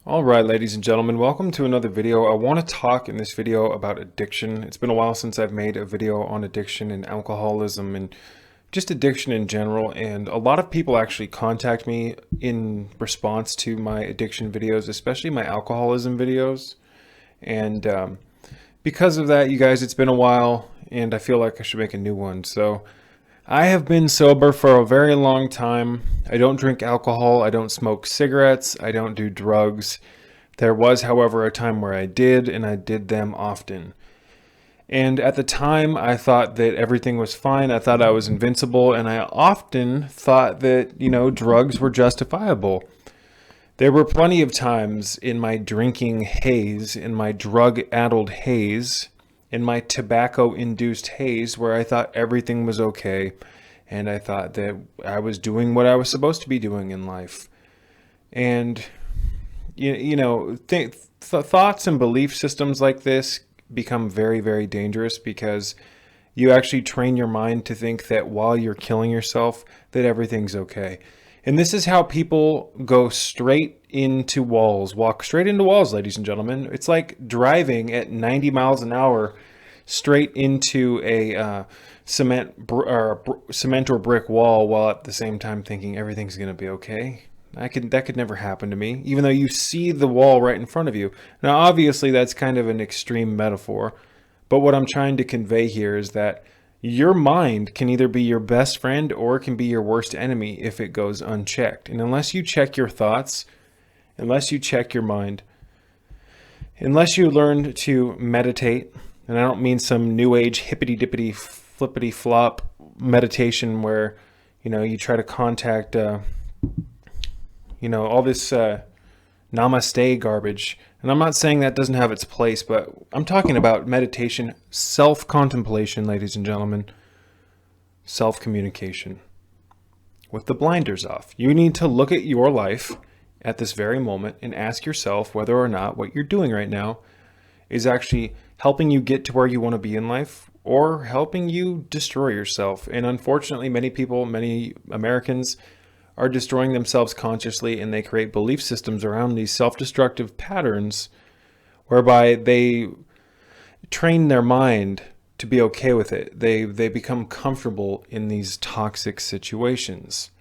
All right, ladies and gentlemen, welcome to another video. I want to talk in this video about addiction. It's been a while since I've made a video on addiction and alcoholism and just addiction in general. And a lot of people actually contact me in response to my addiction videos, especially my alcoholism videos. And because of that, you guys, it's been a while and I feel like I should make a new one. So I have been sober for a very long time. I don't drink alcohol. I don't smoke cigarettes. I don't do drugs. There was, however, a time where I did, and I did them often. And at the time, I thought that everything was fine. I thought I was invincible, and I often thought that, drugs were justifiable. There were plenty of times in my drinking haze, in my drug-addled haze, in my tobacco-induced haze where I thought everything was okay and I thought that I was doing what I was supposed to be doing in life. And, thoughts and belief systems like this become very, very dangerous because you actually train your mind to think that while you're killing yourself, that everything's okay. And this is how people go straight into walls, walk straight into walls, ladies and gentlemen. It's like driving at 90 miles an hour straight into a cement or brick wall while at the same time thinking everything's going to be okay. That could never happen to me, even though you see the wall right in front of you. Now, obviously, that's kind of an extreme metaphor, but what I'm trying to convey here is that your mind can either be your best friend or it can be your worst enemy if it goes unchecked. And unless you check your thoughts, unless you check your mind, unless you learn to meditate, and I don't mean some new age hippity dippity flippity flop meditation where, you try to contact, all this namaste garbage. And I'm not saying that doesn't have its place, but I'm talking about meditation, self-contemplation, ladies and gentlemen, self-communication with the blinders off. You need to look at your life at this very moment and ask yourself whether or not what you're doing right now is actually helping you get to where you want to be in life or helping you destroy yourself. And unfortunately, many Americans are destroying themselves consciously, and they create belief systems around these self-destructive patterns whereby they train their mind to be okay with it. They become comfortable in these toxic situations.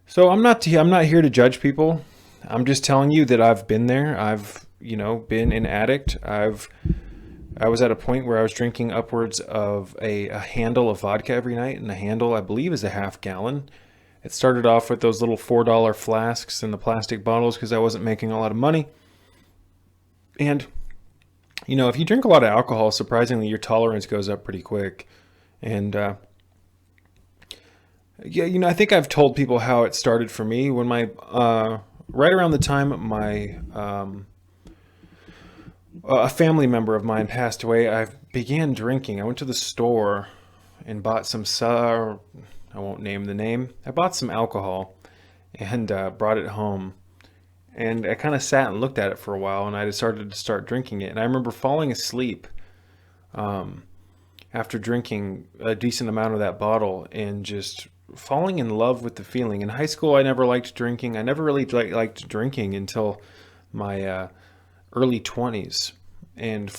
So I'm not here to judge people. I'm just telling you that I've been there. I've, been an addict. I was at a point where I was drinking upwards of a handle of vodka every night, and a handle, I believe, is a half gallon. It started off with those little $4 flasks in the plastic bottles because I wasn't making a lot of money. And, if you drink a lot of alcohol, surprisingly, your tolerance goes up pretty quick. And, I think I've told people how it started for me when right around the time a family member of mine passed away, I began drinking. I went to the store and bought I won't name the name. I bought some alcohol and brought it home. And I kind of sat and looked at it for a while, and I decided to start drinking it. And I remember falling asleep after drinking a decent amount of that bottle and just falling in love with the feeling. In high school, I never liked drinking. I never really liked drinking until my early 20s. And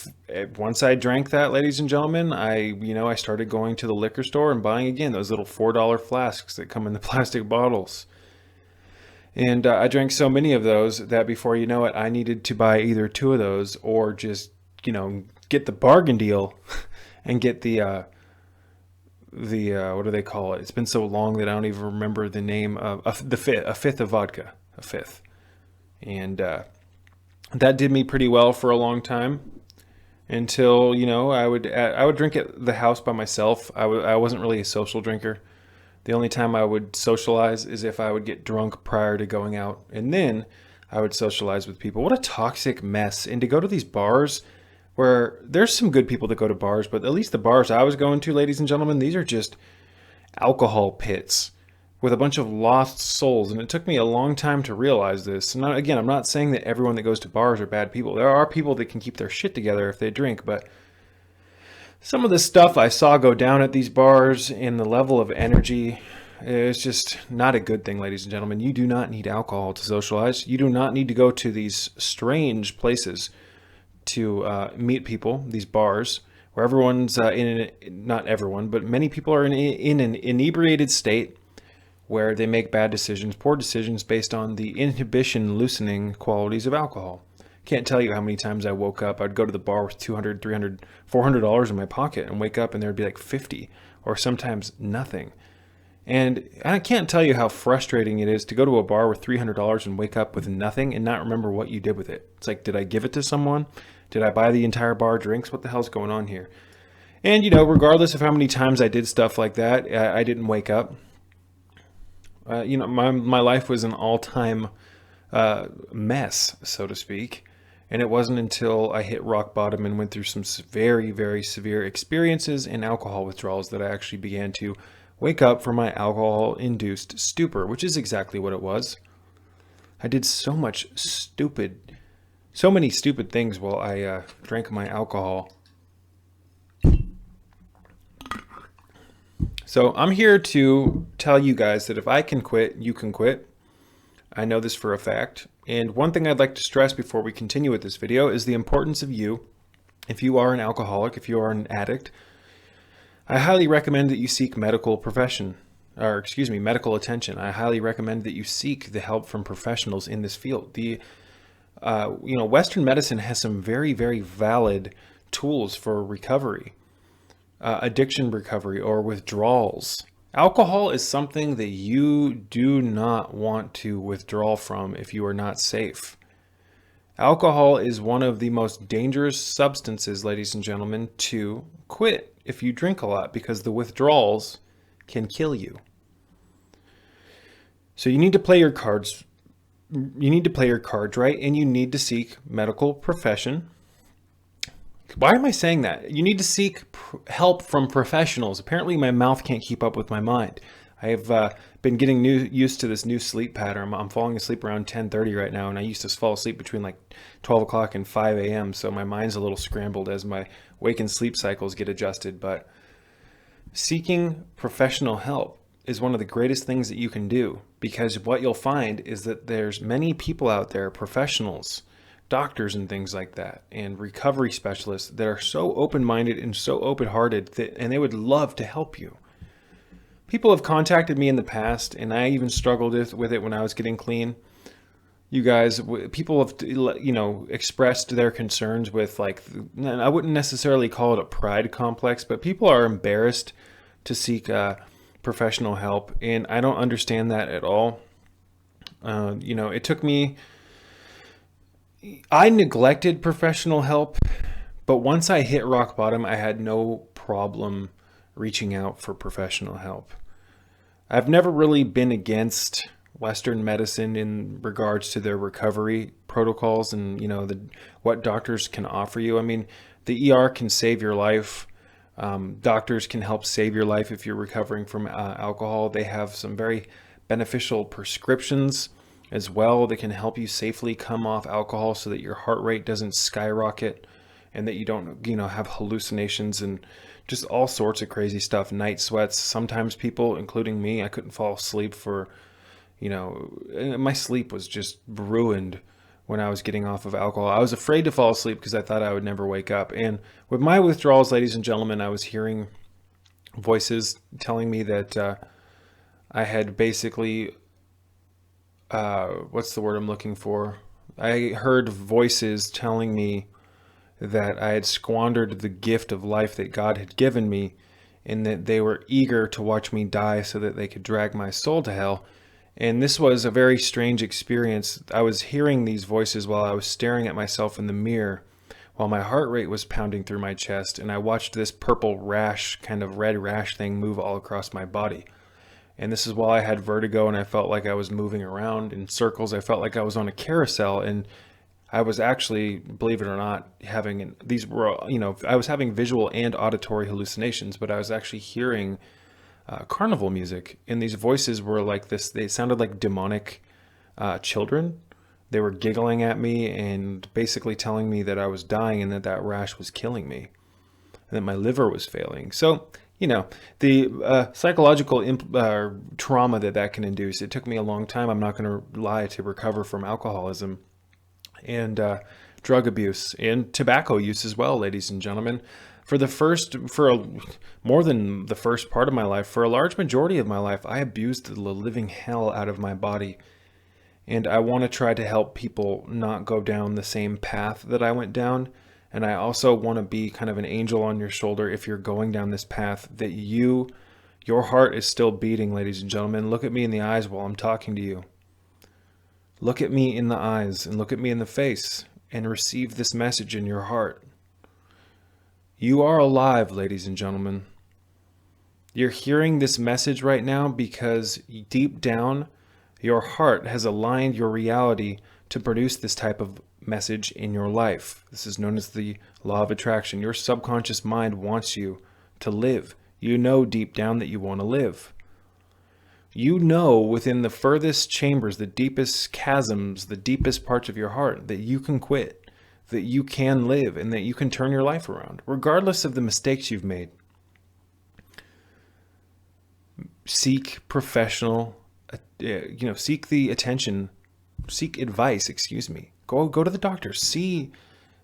once I drank that, ladies and gentlemen, I started going to the liquor store and buying again those little $4 flasks that come in the plastic bottles. And I drank so many of those that before you know it, I needed to buy either two of those or just, get the bargain deal and get the what do they call it? It's been so long that I don't even remember the name of a fifth of vodka, a fifth. And that did me pretty well for a long time until, I would drink at the house by myself. I wasn't really a social drinker. The only time I would socialize is if I would get drunk prior to going out, and then I would socialize with people. What a toxic mess. And to go to these bars where there's some good people that go to bars, but at least the bars I was going to, ladies and gentlemen, these are just alcohol pits with a bunch of lost souls. And it took me a long time to realize this. And again, I'm not saying that everyone that goes to bars are bad people. There are people that can keep their shit together if they drink, but some of the stuff I saw go down at these bars and the level of energy It's just not a good thing, ladies and gentlemen. You do not need alcohol to socialize. You do not need to go to these strange places to meet people, these bars, where everyone's not everyone, but many people are in an inebriated state where they make bad decisions, poor decisions based on the inhibition loosening qualities of alcohol. Can't tell you how many times I woke up. I'd go to the bar with $200, $300, $400 in my pocket and wake up and there'd be like 50 or sometimes nothing. And I can't tell you how frustrating it is to go to a bar with $300 and wake up with nothing and not remember what you did with it. It's like, did I give it to someone? Did I buy the entire bar drinks? What the hell's going on here? And, regardless of how many times I did stuff like that, I didn't wake up. My life was an all-time mess, so to speak. And it wasn't until I hit rock bottom and went through some very, very severe experiences and alcohol withdrawals that I actually began to wake up from my alcohol-induced stupor, which is exactly what it was. I did so many stupid things while I drank my alcohol. So I'm here to tell you guys that if I can quit, you can quit. I know this for a fact. And one thing I'd like to stress before we continue with this video is the importance of you. If you are an alcoholic, if you are an addict, I highly recommend that you seek medical attention. I highly recommend that you seek the help from professionals in this field. Western medicine has some very, very valid tools for recovery, addiction recovery, or withdrawals. Alcohol is something that you do not want to withdraw from if you are not safe. Alcohol is one of the most dangerous substances, ladies and gentlemen, to quit if you drink a lot, because the withdrawals can kill you. So you need to play your cards. You need to play your cards right, and you need to seek medical profession. Why am I saying that? You need to seek help from professionals. Apparently my mouth can't keep up with my mind. I have been getting used to this new sleep pattern. I'm falling asleep around 10:30 right now, and I used to fall asleep between like 12 o'clock and 5 a.m. So my mind's a little scrambled as my wake and sleep cycles get adjusted. But seeking professional help is one of the greatest things that you can do, because what you'll find is that there's many people out there, professionals, doctors and things like that, and recovery specialists that are so open-minded and so open-hearted and they would love to help you. People have contacted me in the past, and I even struggled with it when I was getting clean. You guys, people have, expressed their concerns with, like, I wouldn't necessarily call it a pride complex, but people are embarrassed to seek professional help, and I don't understand that at all. It took me, I neglected professional help, but once I hit rock bottom, I had no problem reaching out for professional help. I've never really been against Western medicine in regards to their recovery protocols and, what doctors can offer you. I mean, the ER can save your life. Doctors can help save your life if you're recovering from alcohol. They have some very beneficial prescriptions as well that can help you safely come off alcohol so that your heart rate doesn't skyrocket and that you don't, have hallucinations and just all sorts of crazy stuff, night sweats. Sometimes people, including me, I couldn't fall asleep for, my sleep was just ruined when I was getting off of alcohol. I was afraid to fall asleep because I thought I would never wake up. And with my withdrawals, ladies and gentlemen, I was hearing voices telling me that I had basically, what's the word I'm looking for? I heard voices telling me that I had squandered the gift of life that God had given me, and that they were eager to watch me die so that they could drag my soul to hell. And this was a very strange experience. I was hearing these voices while I was staring at myself in the mirror, while my heart rate was pounding through my chest, and I watched this purple rash, kind of red rash thing, move all across my body. And this is while I had vertigo, and I felt like I was moving around in circles. I felt like I was on a carousel, and I was actually, believe it or not, I was having visual and auditory hallucinations, but I was actually hearing carnival music. And these voices were like this, they sounded like demonic children. They were giggling at me and basically telling me that I was dying and that rash was killing me and that my liver was failing. So you know, the psychological trauma that can induce. It took me a long time, I'm not going to lie, to recover from alcoholism and drug abuse and tobacco use as well, ladies and gentlemen. More than the first part of my life, for a large majority of my life, I abused the living hell out of my body. And I want to try to help people not go down the same path that I went down. And I also want to be kind of an angel on your shoulder if you're going down this path, that your heart is still beating, ladies and gentlemen. Look at me in the eyes while I'm talking to you. Look at me in the eyes and look at me in the face and receive this message in your heart. You are alive, ladies and gentlemen. You're hearing this message right now because deep down, your heart has aligned your reality to produce this type of message in your life. This is known as the law of attraction. Your subconscious mind wants you to live. You know deep down that you want to live. You know within the furthest chambers, the deepest chasms, the deepest parts of your heart, that you can quit, that you can live, and that you can turn your life around, regardless of the mistakes you've made. Seek professional, seek the attention, seek advice, Go to the doctor, see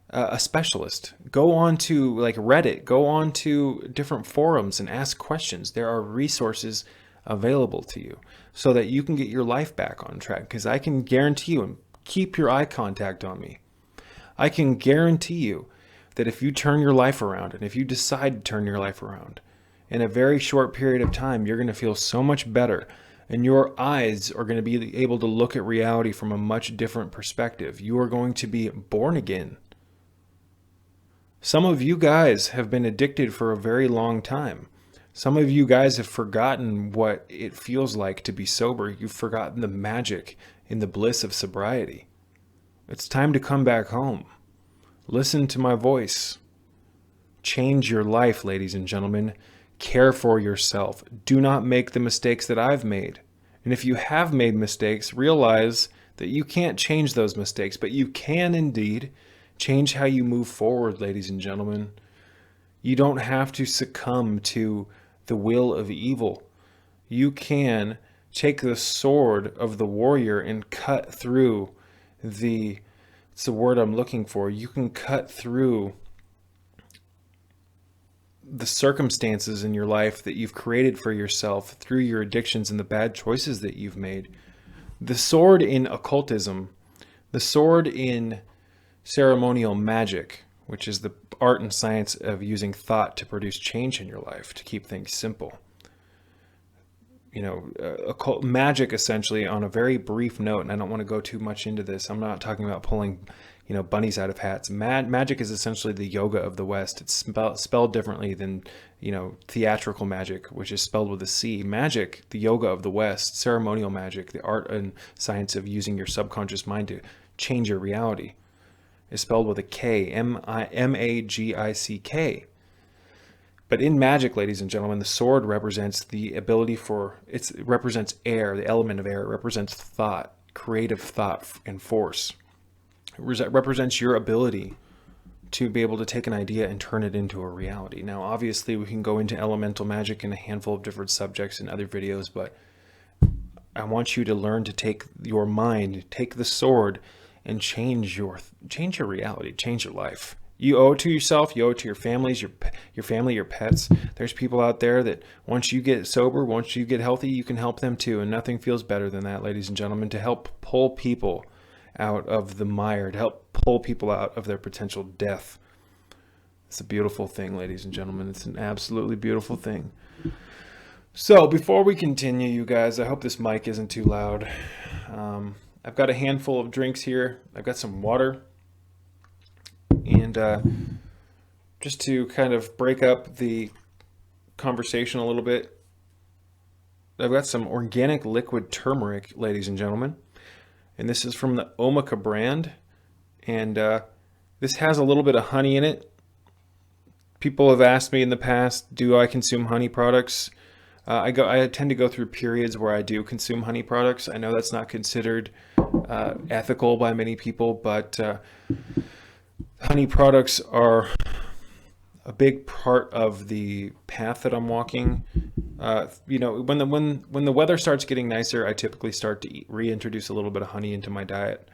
a specialist. Go on to like Reddit, go on to different forums and ask questions. There are resources available to you so that you can get your life back on track. Because I can guarantee you, and keep your eye contact on me, I can guarantee you that if you turn your life around, and if you decide to turn your life around, in a very short period of time, you're going to feel so much better. And your eyes are going to be able to look at reality from a much different perspective. You are going to be born again. Some of you guys have been addicted for a very long time. Some of you guys have forgotten what it feels like to be sober. You've forgotten the magic and the bliss of sobriety. It's time to come back home. Listen to my voice. Change your life, ladies and gentlemen. Care for yourself. Do not make the mistakes that I've made. And if you have made mistakes, realize that you can't change those mistakes, but you can indeed change how you move forward, ladies and gentlemen. You don't have to succumb to the will of evil. You can take the sword of the warrior and cut through it's the word I'm looking for. You can cut through the circumstances in your life that you've created for yourself through your addictions and the bad choices that you've made. The sword in occultism, the sword in ceremonial magic, which is the art and science of using thought to produce change in your life, to keep things simple. Occult magic, essentially, on a very brief note, and I don't want to go too much into this. I'm not talking about pulling bunnies out of hats. Magic is essentially the yoga of the West. It's spelled differently than, theatrical magic, which is spelled with a C. Magic, the yoga of the West, ceremonial magic, the art and science of using your subconscious mind to change your reality, is spelled with a K, Magick. But in magic, ladies and gentlemen, the sword represents the ability it represents air, the element of air. It represents thought, creative thought and force. It represents your ability to be able to take an idea and turn it into a reality. Now, obviously, we can go into elemental magic in a handful of different subjects in other videos, but I want you to learn to take your mind, take the sword, and change your reality, change your life. You owe it to yourself, you owe it to your families, your family, your pets. There's people out there that once you get sober, once you get healthy, you can help them too. And nothing feels better than that, ladies and gentlemen, to help pull people out of the mire, to help pull people out of their potential death. It's a beautiful thing, ladies and gentlemen. It's an absolutely beautiful thing. So before we continue, you guys, I hope this mic isn't too loud. I've got a handful of drinks here. I've got some water. And just to kind of break up the conversation a little bit, I've got some organic liquid turmeric, ladies and gentlemen. And this is from the Omeka brand. And this has a little bit of honey in it. People have asked me in the past, do I consume honey products? I tend to go through periods where I do consume honey products. I know that's not considered ethical by many people, but honey products are a big part of the path that I'm walking. You know, when the weather starts getting nicer, I typically start to reintroduce a little bit of honey into my diet.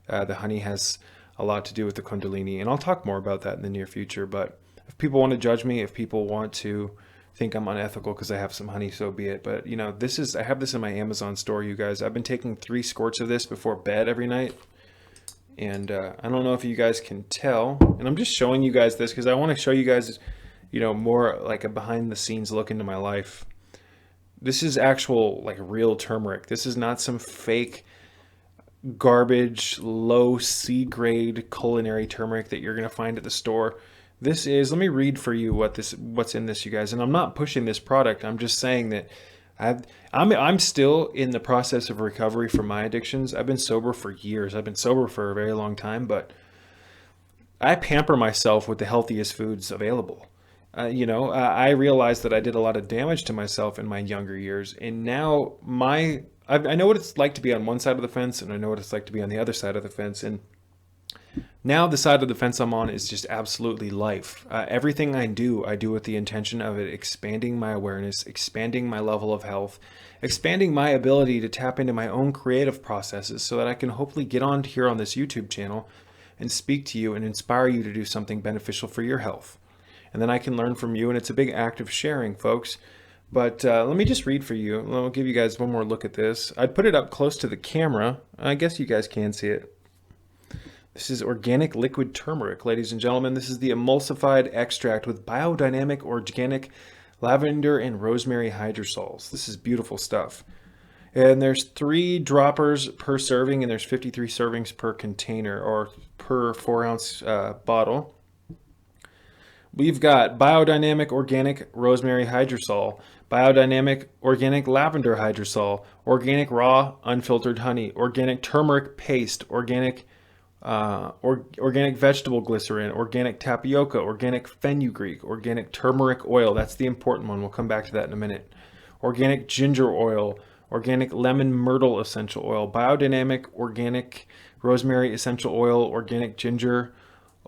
The honey has a lot to do with the Kundalini, and I'll talk more about that in the near future. But if people want to judge me, if people want to think I'm unethical because I have some honey, so be it. But you know, I have this in my Amazon store, you guys. I've been taking 3 squirts of this before bed every night. And I don't know if you guys can tell, and I'm just showing you guys this because I want to show you guys, you know, more like a behind the scenes look into my life. This is actual, like, real turmeric. This is not some fake garbage, low C grade culinary turmeric that you're going to find at the store. This is, let me read for you what's in this, you guys. And I'm not pushing this product. I'm just saying that I'm still in the process of recovery from my addictions. I've been sober for years. I've been sober for a very long time, but I pamper myself with the healthiest foods available. You know, I realized that I did a lot of damage to myself in my younger years, and now I know what it's like to be on one side of the fence, and I know what it's like to be on the other side of the fence, and now the side of the fence I'm on is just absolutely life. Everything I do with the intention of it expanding my awareness, expanding my level of health, expanding my ability to tap into my own creative processes so that I can hopefully get on here on this YouTube channel and speak to you and inspire you to do something beneficial for your health. And then I can learn from you, and it's a big act of sharing, folks. But let me just read for you. I'll give you guys one more look at this. I'd put it up close to the camera. I guess you guys can see it. This is organic liquid turmeric, ladies and gentlemen. This is the emulsified extract with biodynamic organic lavender and rosemary hydrosols. This is beautiful stuff. And there's 3 droppers per serving, and there's 53 servings per container, or per 4-ounce bottle. We've got biodynamic organic rosemary hydrosol, biodynamic organic lavender hydrosol, organic raw unfiltered honey, organic turmeric paste, organic vegetable glycerin, organic tapioca, organic fenugreek, organic turmeric oil. That's the important one. We'll come back to that in a minute. Organic ginger oil, organic lemon myrtle essential oil, biodynamic organic rosemary essential oil, organic ginger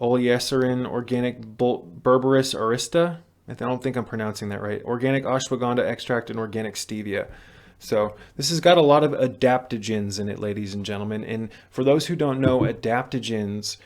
oleacerin, organic berberis arista. I don't think I'm pronouncing that right. Organic ashwagandha extract and organic stevia. So this has got a lot of adaptogens in it, ladies and gentlemen. And for those who don't know, adaptogens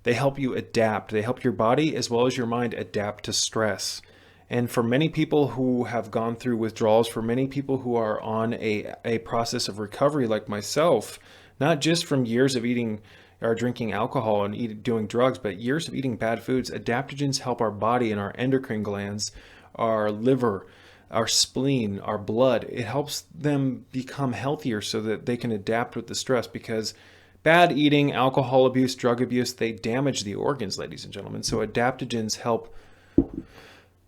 they help you adapt. They help your body as well as your mind adapt to stress. And for many people who have gone through withdrawals, for many people who are on a process of recovery like myself, not just from years of eating or drinking alcohol and doing drugs, but years of eating bad foods, adaptogens help our body and our endocrine glands, our liver, our spleen, our blood. It helps them become healthier so that they can adapt with the stress, because bad eating, alcohol abuse, drug abuse, they damage the organs, ladies and gentlemen. So adaptogens help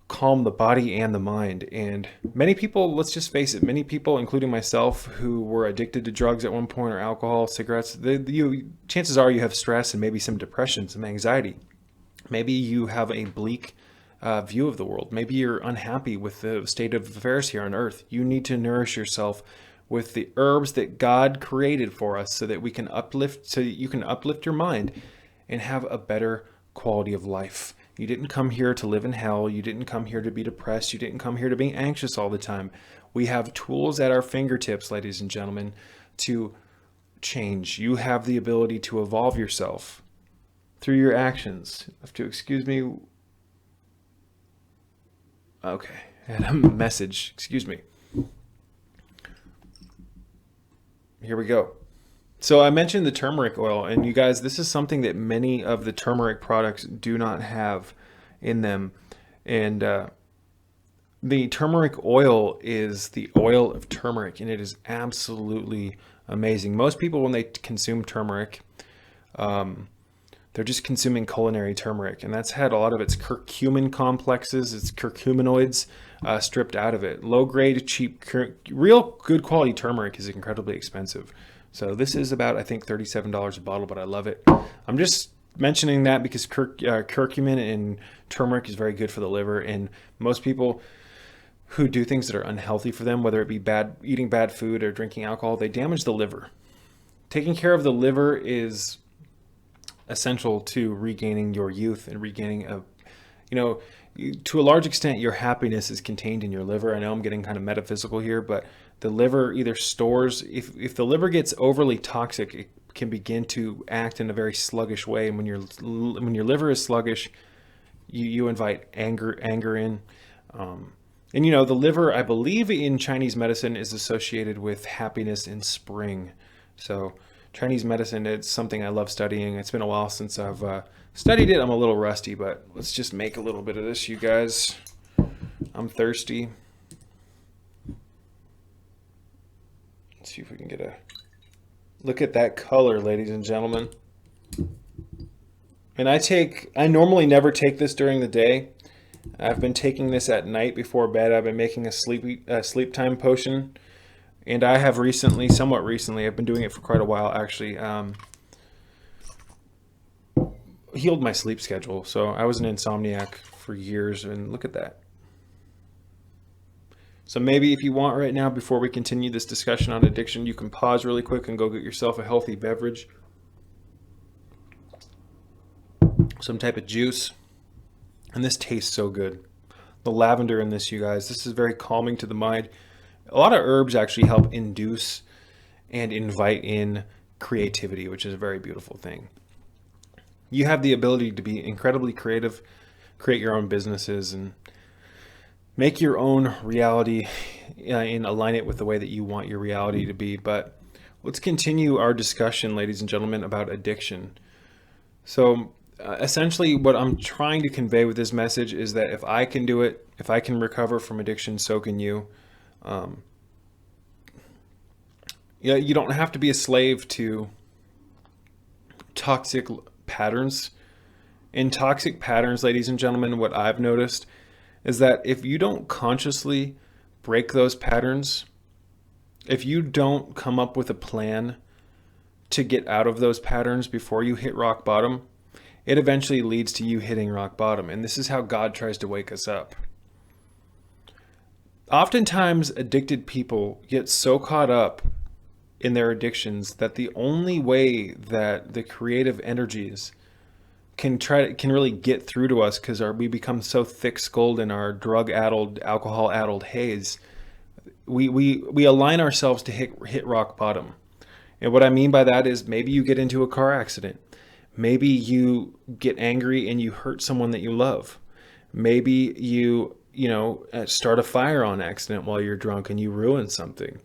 calm the body and the mind. And many people, let's just face it, many people, including myself, who were addicted to drugs at one point, or alcohol, cigarettes, chances are you have stress and maybe some depression, some anxiety. Maybe you have a bleak view of the world. Maybe you're unhappy with the state of affairs here on earth. You need to nourish yourself with the herbs that God created for us so that you can uplift your mind and have a better quality of life. You didn't come here to live in hell. You didn't come here to be depressed. You didn't come here to be anxious all the time. We have tools at our fingertips, ladies and gentlemen, to change. You have the ability to evolve yourself through your actions. You have to excuse me. Okay, I had a message. Excuse me. Here we go. So I mentioned the turmeric oil, and you guys, this is something that many of the turmeric products do not have in them. And the turmeric oil is the oil of turmeric, and it is absolutely amazing. Most people, when they consume turmeric, they're just consuming culinary turmeric, and that's had a lot of its curcumin complexes, its curcuminoids stripped out of it. Low grade, cheap, real good quality turmeric is incredibly expensive. So this is about, I think, $37 a bottle, but I love it. I'm just mentioning that because curcumin and turmeric is very good for the liver, and most people who do things that are unhealthy for them, whether it be eating bad food or drinking alcohol, they damage the liver. Taking care of the liver is essential to regaining your youth and regaining You know, to a large extent, your happiness is contained in your liver. I know I'm getting kind of metaphysical here, but the liver either stores, if the liver gets overly toxic, it can begin to act in a very sluggish way. And when your liver is sluggish, you invite anger in. And you know, the liver, I believe in Chinese medicine, is associated with happiness in spring. So Chinese medicine, it's something I love studying. It's been a while since I've studied it. I'm a little rusty, but let's just make a little bit of this, you guys. I'm thirsty. Let's see if we can get a look at that color, ladies and gentlemen. And I normally never take this during the day. I've been taking this at night before bed. I've been making a sleep time potion. And I have somewhat recently, I've been doing it for quite a while actually, healed my sleep schedule. So I was an insomniac for years, and look at that. So maybe if you want right now, before we continue this discussion on addiction, you can pause really quick and go get yourself a healthy beverage. Some type of juice. And this tastes so good. The lavender in this, you guys, this is very calming to the mind. A lot of herbs actually help induce and invite in creativity, which is a very beautiful thing. You have the ability to be incredibly creative, create your own businesses, and make your own reality and align it with the way that you want your reality to be. But let's continue our discussion, ladies and gentlemen, about addiction. So essentially what I'm trying to convey with this message is that if I can do it, if I can recover from addiction, so can you. You don't have to be a slave to toxic patterns. In toxic patterns, ladies and gentlemen, what I've noticed is that if you don't consciously break those patterns, if you don't come up with a plan to get out of those patterns before you hit rock bottom, it eventually leads to you hitting rock bottom. And this is how God tries to wake us up. Oftentimes, addicted people get so caught up in their addictions that the only way that the creative energies can really get through to us, because we become so thick-skulled in our drug-addled, alcohol-addled haze, we align ourselves to hit rock bottom. And what I mean by that is maybe you get into a car accident. Maybe you get angry and you hurt someone that you love. Maybe you start a fire on accident while you're drunk and you ruin something.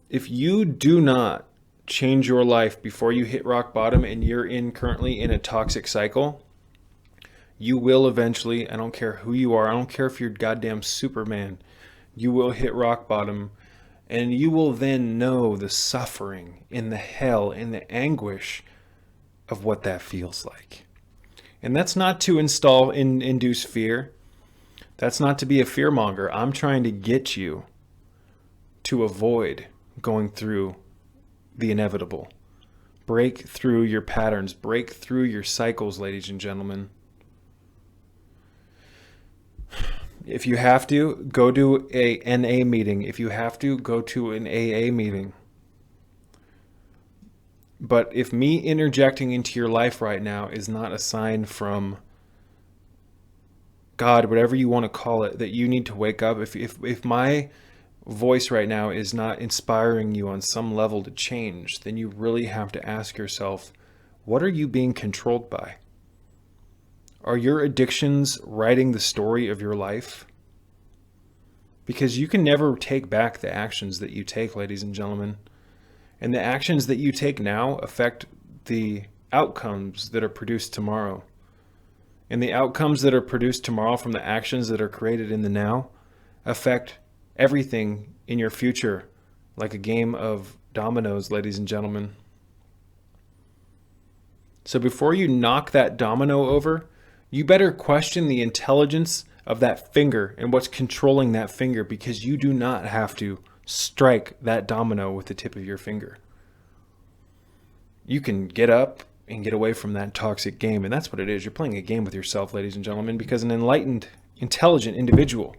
If you do not change your life before you hit rock bottom and you're currently in a toxic cycle, you will eventually, I don't care who you are, I don't care if you're goddamn Superman, you will hit rock bottom, and you will then know the suffering and the hell and the anguish of what that feels like. And that's not to induce fear. That's not to be a fearmonger. I'm trying to get you to avoid going through the inevitable. Break through your patterns. Break through your cycles, ladies and gentlemen. If you have to, go to a NA meeting. If you have to, go to an AA meeting. But if me interjecting into your life right now is not a sign from God, whatever you want to call it, that you need to wake up, if my voice right now is not inspiring you on some level to change, then you really have to ask yourself, what are you being controlled by? Are your addictions writing the story of your life? Because you can never take back the actions that you take, ladies and gentlemen. And the actions that you take now affect the outcomes that are produced tomorrow. And the outcomes that are produced tomorrow from the actions that are created in the now affect everything in your future, like a game of dominoes, ladies and gentlemen. So before you knock that domino over, you better question the intelligence of that finger and what's controlling that finger, because you do not have to strike that domino with the tip of your finger. You can get up and get away from that toxic game, and that's what it is. You're playing a game with yourself, ladies and gentlemen, because an enlightened, intelligent individual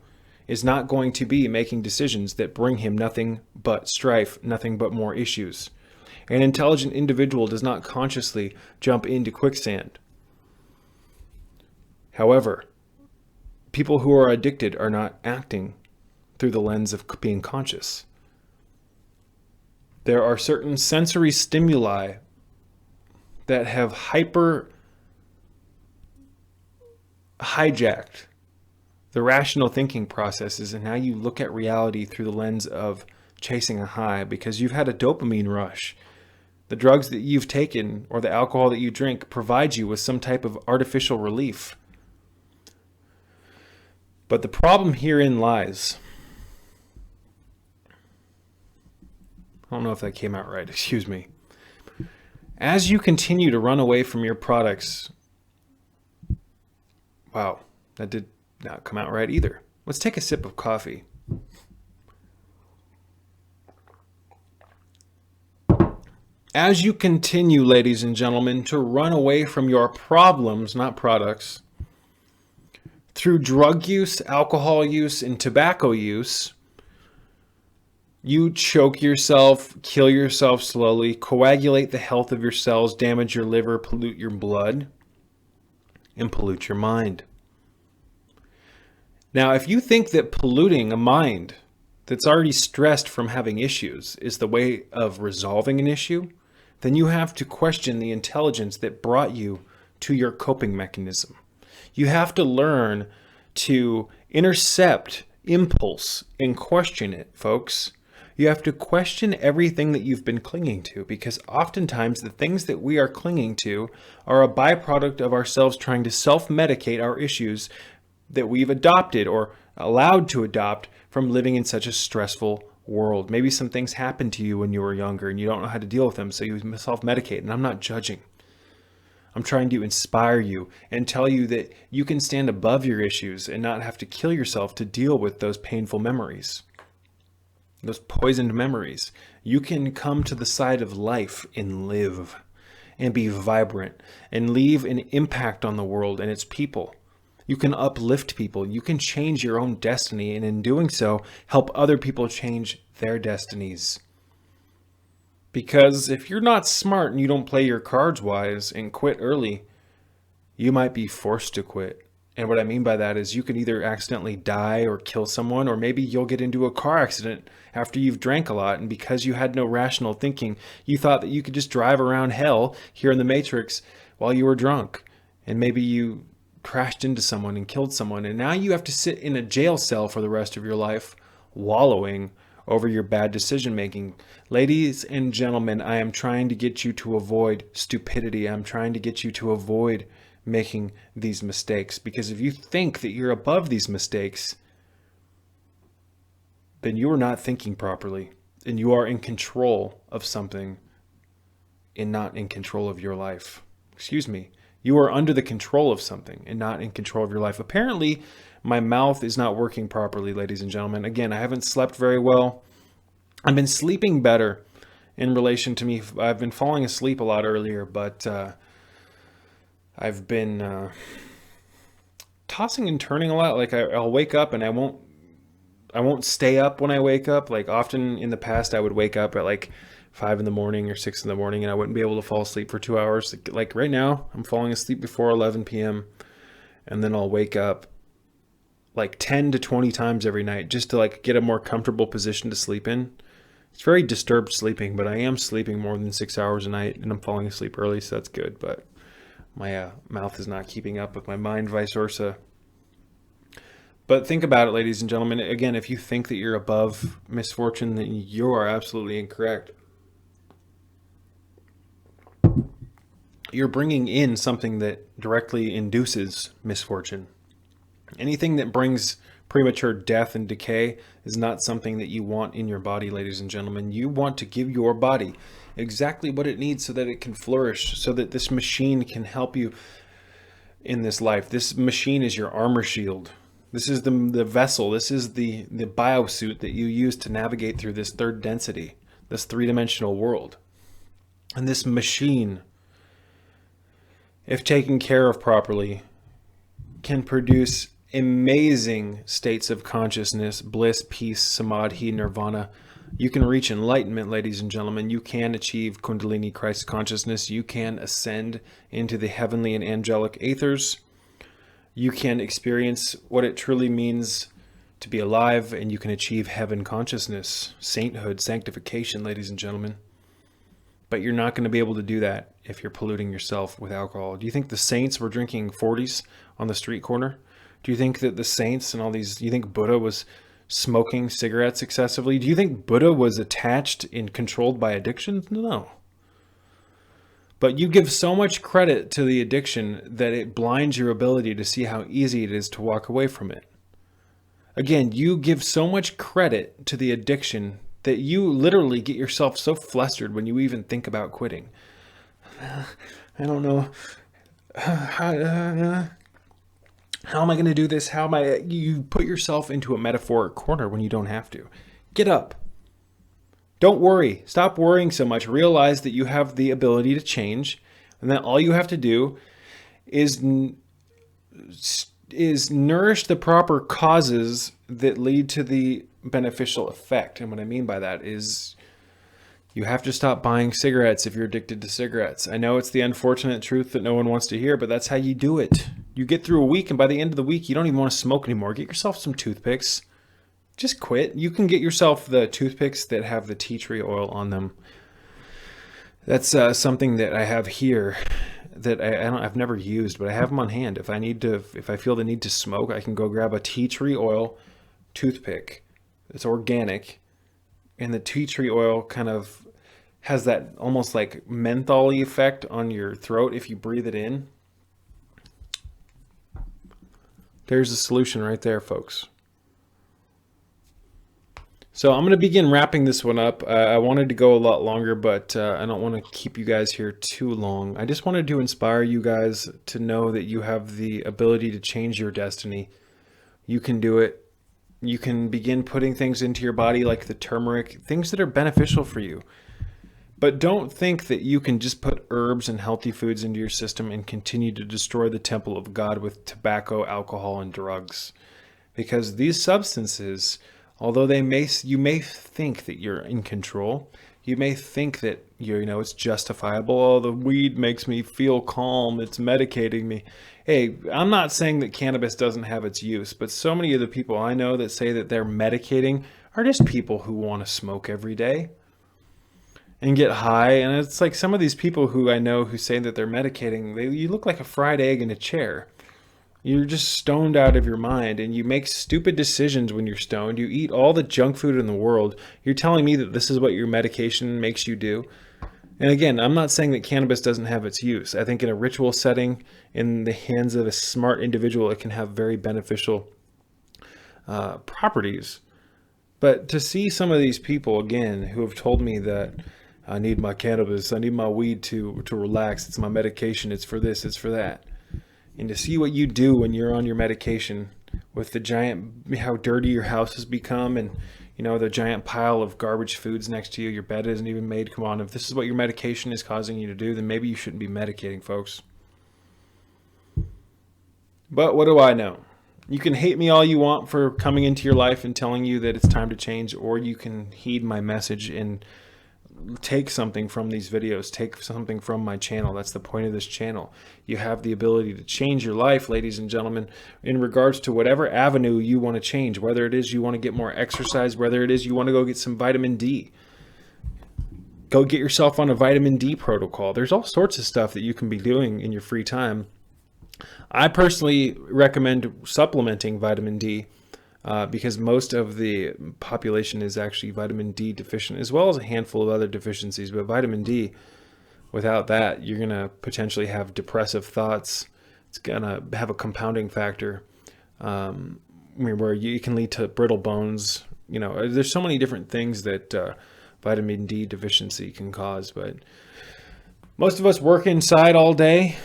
is not going to be making decisions that bring him nothing but strife, nothing but more issues. An intelligent individual does not consciously jump into quicksand. However, people who are addicted are not acting through the lens of being conscious. There are certain sensory stimuli that have hijacked the rational thinking processes, and now you look at reality through the lens of chasing a high because you've had a dopamine rush. The drugs that you've taken or the alcohol that you drink provides you with some type of artificial relief. But the problem herein lies. I don't know if that came out right, excuse me. As you continue to run away from your products, wow, that did not come out right either. Let's take a sip of coffee. As you continue, ladies and gentlemen, to run away from your problems, not products, through drug use, alcohol use, and tobacco use, you choke yourself, kill yourself slowly, coagulate the health of your cells, damage your liver, pollute your blood, and pollute your mind. Now, if you think that polluting a mind that's already stressed from having issues is the way of resolving an issue, then you have to question the intelligence that brought you to your coping mechanism. You have to learn to intercept impulse and question it, folks. You have to question everything that you've been clinging to, because oftentimes the things that we are clinging to are a byproduct of ourselves trying to self-medicate our issues that we've adopted or allowed to adopt from living in such a stressful world. Maybe some things happened to you when you were younger and you don't know how to deal with them, so you self-medicate. And I'm not judging. I'm trying to inspire you and tell you that you can stand above your issues and not have to kill yourself to deal with those painful memories, those poisoned memories. You can come to the side of life and live and be vibrant and leave an impact on the world and its people. You can uplift people. You can change your own destiny, and in doing so, help other people change their destinies. Because if you're not smart and you don't play your cards wise and quit early, you might be forced to quit. And what I mean by that is you can either accidentally die or kill someone, or maybe you'll get into a car accident after you've drank a lot, and because you had no rational thinking, you thought that you could just drive around hell here in the Matrix while you were drunk. And maybe you crashed into someone and killed someone, and now you have to sit in a jail cell for the rest of your life wallowing over your bad decision making. Ladies and gentlemen, I am trying to get you to avoid stupidity. I'm trying to get you to avoid making these mistakes, because if you think that you're above these mistakes, then you are not thinking properly, and you are in control of something and not in control of your life. Excuse me. You are under the control of something and not in control of your life. Apparently, my mouth is not working properly, ladies and gentlemen. Again, I haven't slept very well. I've been sleeping better in relation to me. I've been falling asleep a lot earlier, but I've been tossing and turning a lot. Like I'll wake up and I won't stay up when I wake up. Like often in the past, I would wake up at like 5 in the morning or 6 in the morning, and I wouldn't be able to fall asleep for 2 hours. Like right now, I'm falling asleep before 11 p.m. and then I'll wake up like 10 to 20 times every night just to like get a more comfortable position to sleep in. It's very disturbed sleeping, but I am sleeping more than 6 hours a night, and I'm falling asleep early, so that's good. But my mouth is not keeping up with my mind, vice versa. But think about it, ladies and gentlemen. Again, if you think that you're above misfortune, then you are absolutely incorrect. You're bringing in something that directly induces misfortune. Anything that brings premature death and decay is not something that you want in your body, ladies and gentlemen. You want to give your body exactly what it needs so that it can flourish, so that this machine can help you in this life. This machine is your armor shield. This is the vessel. This is the biosuit that you use to navigate through this third density, this three-dimensional world. And this machine, if taken care of properly, can produce amazing states of consciousness, bliss, peace, samadhi, nirvana. You can reach enlightenment, ladies and gentlemen. You can achieve Kundalini Christ consciousness. You can ascend into the heavenly and angelic aethers. You can experience what it truly means to be alive, and you can achieve heaven consciousness, sainthood, sanctification, ladies and gentlemen. But you're not going to be able to do that if you're polluting yourself with alcohol. Do you think the saints were drinking 40s on the street corner? Do you think that the saints and all these, do you think Buddha was smoking cigarettes excessively? Do you think Buddha was attached and controlled by addiction? No. But you give so much credit to the addiction that it blinds your ability to see how easy it is to walk away from it. Again, you give so much credit to the addiction that you literally get yourself so flustered when you even think about quitting. I don't know. How am I going to do this? You put yourself into a metaphoric corner when you don't have to. Get up. Don't worry. Stop worrying so much. Realize that you have the ability to change, and that all you have to do is nourish the proper causes that lead to the beneficial effect. And what I mean by that is you have to stop buying cigarettes if you're addicted to cigarettes. I know it's the unfortunate truth that no one wants to hear, but that's how you do it. You get through a week, and by the end of the week, you don't even want to smoke anymore. Get yourself some toothpicks. Just quit. You can get yourself the toothpicks that have the tea tree oil on them. That's something that I have here that I've never used, but I have them on hand. If I feel the need to smoke, I can go grab a tea tree oil toothpick. It's organic, and the tea tree oil kind of has that almost like menthol-y effect on your throat if you breathe it in. There's the solution right there, folks. So I'm going to begin wrapping this one up. I wanted to go a lot longer, but I don't want to keep you guys here too long. I just wanted to inspire you guys to know that you have the ability to change your destiny. You can do it. You can begin putting things into your body like the turmeric, things that are beneficial for you. But don't think that you can just put herbs and healthy foods into your system and continue to destroy the temple of God with tobacco, alcohol, and drugs. Because these substances, although you may think that you're in control, you may think that it's justifiable. Oh, the weed makes me feel calm. It's medicating me. Hey, I'm not saying that cannabis doesn't have its use, but so many of the people I know that say that they're medicating are just people who want to smoke every day and get high. And it's like some of these people who I know who say that they're medicating, you look like a fried egg in a chair. You're just stoned out of your mind, and you make stupid decisions when you're stoned. You eat all the junk food in the world. You're telling me that this is what your medication makes you do? And again, I'm not saying that cannabis doesn't have its use. I think in a ritual setting, in the hands of a smart individual, it can have very beneficial properties. But to see some of these people, again, who have told me that I need my cannabis, I need my weed to relax, it's my medication, it's for this, it's for that. And to see what you do when you're on your medication with how dirty your house has become, and the giant pile of garbage foods next to you, your bed isn't even made. Come on, if this is what your medication is causing you to do, then maybe you shouldn't be medicating, folks. But what do I know? You can hate me all you want for coming into your life and telling you that it's time to change, or you can heed my message and take something from these videos, take something from my channel. That's the point of this channel. You have the ability to change your life, ladies and gentlemen, in regards to whatever avenue you want to change, whether it is you want to get more exercise, whether it is you want to go get some vitamin D. Go get yourself on a vitamin D protocol. There's all sorts of stuff that you can be doing in your free time. I personally recommend supplementing vitamin D because most of the population is actually vitamin D deficient, as well as a handful of other deficiencies. But vitamin D, without that, you're going to potentially have depressive thoughts. It's going to have a compounding factor where you can lead to brittle bones. There's so many different things that vitamin D deficiency can cause. But most of us work inside all day.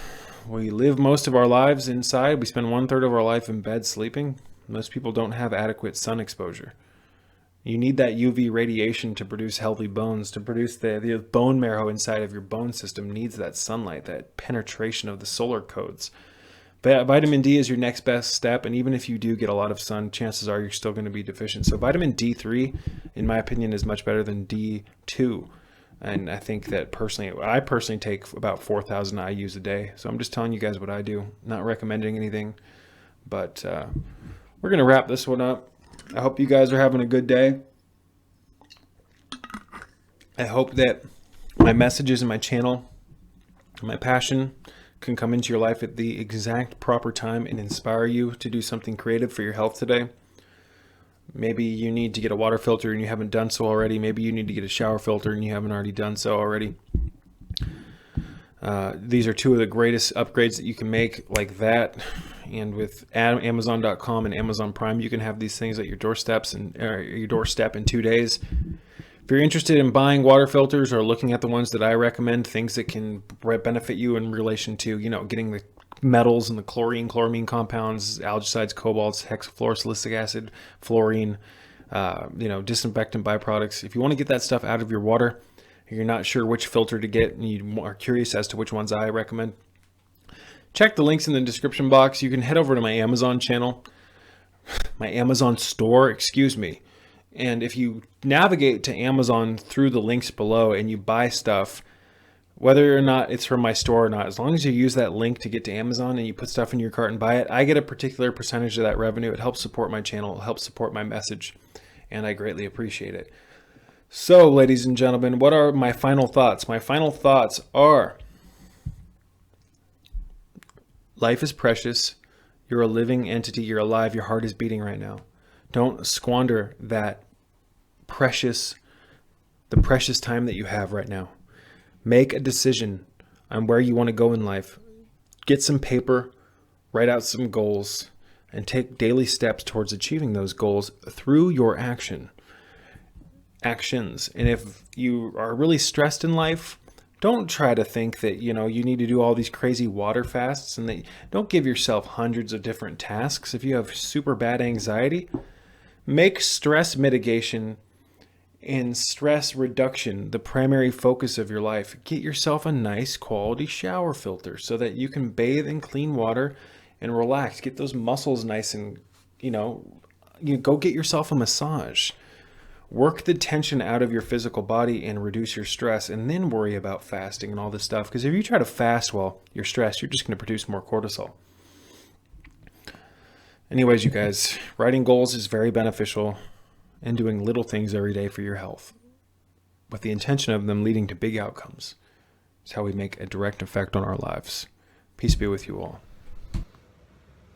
We live most of our lives inside. We spend 1/3 of our life in bed sleeping. Most people don't have adequate sun exposure. You need that UV radiation to produce healthy bones, to produce the bone marrow inside of your bone system needs that sunlight, that penetration of the solar codes. But vitamin D is your next best step, and even if you do get a lot of sun, chances are you're still going to be deficient. So vitamin D3, in my opinion, is much better than D2. And I think that I personally take about 4,000 IUs a day. So I'm just telling you guys what I do, not recommending anything. But we're going to wrap this one up. I hope you guys are having a good day. I hope that my messages and my channel, my passion can come into your life at the exact proper time and inspire you to do something creative for your health today. Maybe you need to get a water filter and you haven't done so already. Maybe you need to get a shower filter and you haven't already done so already. These are two of the greatest upgrades that you can make like that. And with Amazon.com and Amazon Prime, you can have these things at your doorstep in 2 days. If you're interested in buying water filters or looking at the ones that I recommend, things that can benefit you in relation to, getting the metals and the chlorine, chloramine compounds, algicides, cobalts, hexafluorosilicic acid, fluorine, disinfectant byproducts. If you want to get that stuff out of your water, you're not sure which filter to get, and you are curious as to which ones I recommend, check the links in the description box. You can head over to my Amazon channel, my Amazon store, excuse me. And if you navigate to Amazon through the links below and you buy stuff, whether or not it's from my store or not, as long as you use that link to get to Amazon and you put stuff in your cart and buy it, I get a particular percentage of that revenue. It helps support my channel, it helps support my message, and I greatly appreciate it. So, ladies and gentlemen, what are my final thoughts? My final thoughts are: life is precious. You're a living entity. You're alive. Your heart is beating right now. Don't squander the precious time that you have right now. Make a decision on where you want to go in life. Get some paper, write out some goals, and take daily steps towards achieving those goals through your actions. And if you are really stressed in life, don't try to think that, you need to do all these crazy water fasts, and that don't give yourself hundreds of different tasks. If you have super bad anxiety, make stress mitigation and stress reduction the primary focus of your life. Get yourself a nice quality shower filter so that you can bathe in clean water and relax. Get those muscles nice and, you go get yourself a massage. Work the tension out of your physical body and reduce your stress, and then worry about fasting and all this stuff. Because if you try to fast while you're stressed, you're just going to produce more cortisol. Anyways, you guys, writing goals is very beneficial, and doing little things every day for your health, with the intention of them leading to big outcomes, is how we make a direct effect on our lives. Peace be with you all.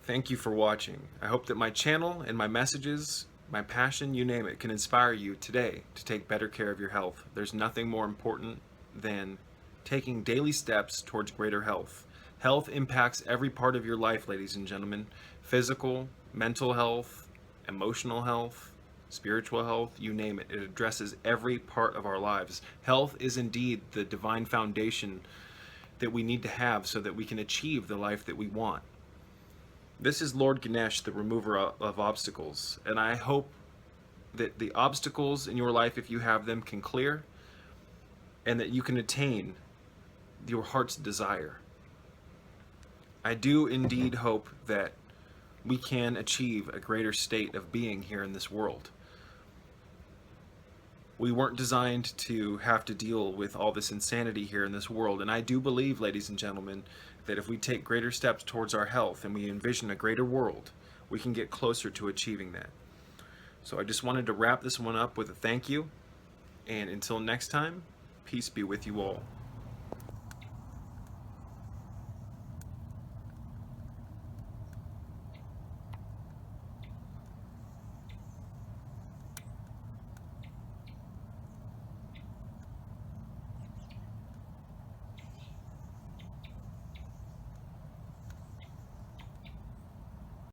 Thank you for watching. I hope that my channel and my messages, my passion, you name it, can inspire you today to take better care of your health. There's nothing more important than taking daily steps towards greater health. Health impacts every part of your life, ladies and gentlemen. Physical, mental health, emotional health, spiritual health, you name it. It addresses every part of our lives. Health is indeed the divine foundation that we need to have so that we can achieve the life that we want. This is Lord Ganesh, the remover of obstacles, and I hope that the obstacles in your life, if you have them, can clear, and that you can attain your heart's desire. I do indeed hope that we can achieve a greater state of being here in this world. We weren't designed to have to deal with all this insanity here in this world, and I do believe, ladies and gentlemen, that if we take greater steps towards our health and we envision a greater world, we can get closer to achieving that. So I just wanted to wrap this one up with a thank you, and until next time, peace be with you all.